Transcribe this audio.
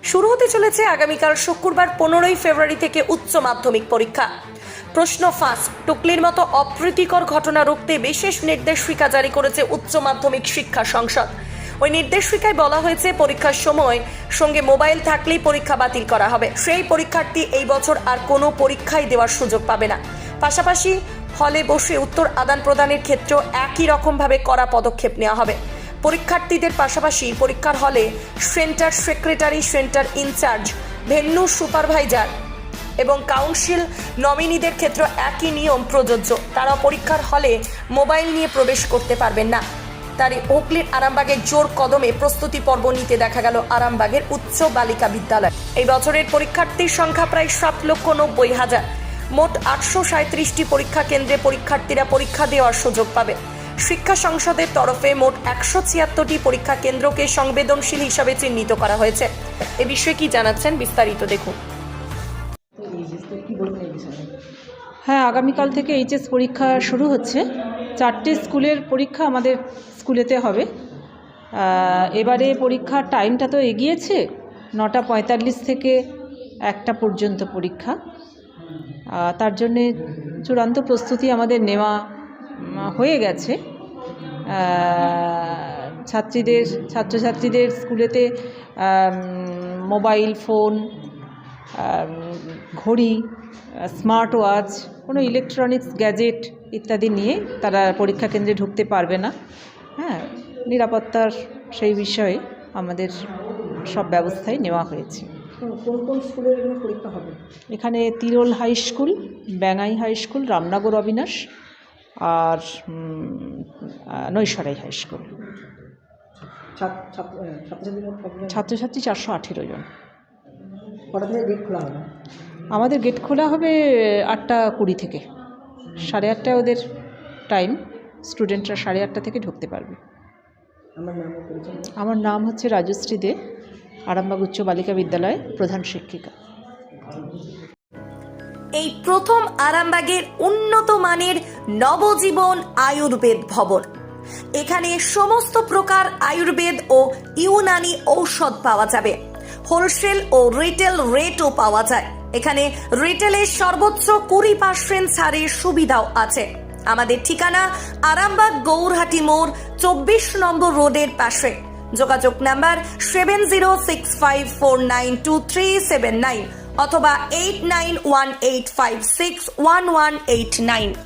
শুরু হতে চলেছে আগামীকাল শুক্রবার 15ই ফেব্রুয়ারি থেকে উচ্চ মাধ্যমিক পরীক্ষা। প্রশ্ন ফাঁস, টুকলির মতো অপ্রীতিকর ঘটনা রুখতে বিশেষ নির্দেশিকা জারি করেছে উচ্চ মাধ্যমিক শিক্ষা সংসদ। ওই নির্দেশিকায় বলা হয়েছে পরীক্ষার সময় সঙ্গে মোবাইল থাকলেই পরীক্ষা বাতিল করা হবে। সেই পরীক্ষার্থী এই বছর আর কোনো পরীক্ষাই দেওয়ার সুযোগ পাবে না। পাশাপাশি হলে বসে উত্তর আদান প্রদানের ক্ষেত্রেও একই রকমভাবে কড়া পদক্ষেপ নেওয়া হবে। পরীক্ষার্থীদের পাশাপাশি পরীক্ষার হলে centre secretary, centre incharge, venue supervisor এবং কাউন্সিল নমিনিদের ক্ষেত্রে একই নিয়ম প্রযোজ্য। তারা পরীক্ষার হলে মোবাইল নিয়ে প্রবেশ করতে পারবেন না। তারই হুগলির আরামবাগের জোর কদমে প্রস্তুতি পর্ব নিতে দেখা গেল আরামবাগের উচ্চ বালিকা বিদ্যালয়। এই বছরের পরীক্ষার্থীর সংখ্যা প্রায় 7,90,000। মোট 837টি পরীক্ষা কেন্দ্রে পরীক্ষার্থীরা পরীক্ষা দেওয়ার সুযোগ পাবে। শিক্ষা সংসদের তরফে মোট 176টি পরীক্ষা কেন্দ্রকে সংবেদনশীল হিসাবে চিহ্নিত করা হয়েছে। এ বিষয়ে কি জানাচ্ছেন বিস্তারিত দেখুন। হ্যাঁ, আগামীকাল থেকে এইচএস পরীক্ষা শুরু হচ্ছে। 4টে স্কুলের পরীক্ষা আমাদের স্কুলেতে হবে। এবারে পরীক্ষার টাইমটা তো এগিয়েছে, 9:45 থেকে 1টা পর্যন্ত পরীক্ষা। তার জন্যে চূড়ান্ত প্রস্তুতি আমাদের নেওয়া হয়ে গেছে। ছাত্রছাত্রীদের স্কুলেতে মোবাইল ফোন, ঘড়ি, স্মার্ট ওয়াচ, কোনো ইলেকট্রনিক্স গ্যাজেট ইত্যাদি নিয়ে তারা পরীক্ষা কেন্দ্রে ঢুকতে পারবে না। হ্যাঁ, নিরাপত্তার সেই বিষয়ে আমাদের সব ব্যবস্থাই নেওয়া হয়েছে। কোন কোন স্কুলের পরীক্ষা হবে? এখানে Tirol high school, Byangai high school, Ramnagar Abinash আর নৈসরাই হাই স্কুল। ছাত্রছাত্রী 418 জন। কটা থেকে গেট খোলা হবে? আমাদের গেট খোলা হবে 8:20 থেকে। 8:30 ওদের টাইম। স্টুডেন্টরা 8:30 থেকে ঢুকতে পারবে। আমার নাম হচ্ছে রাজশ্রী দে, আরামবাগ উচ্চ বালিকা বিদ্যালয়ের প্রধান শিক্ষিকা। এই প্রথম আরামবাগের উন্নত মানের নবজীবন আয়ুর্বেদ ভবন। এখানে সমস্ত প্রকার আয়ুর্বেদ ও ইউনানি ঔষধ পাওয়া যাবে। হোলসেল ও রিটেল রেটও পাওয়া যায়। এখানে রিটেলের সর্বোচ্চ 20% ছাড়ের সুবিধাও আছে। আমাদের ঠিকানা আরামবাগ গৌরহাটি মোড়, 24 নম্বর রোডের পাশে। যোগাযোগ নাম্বার 7065492379 অথবা 8918561189।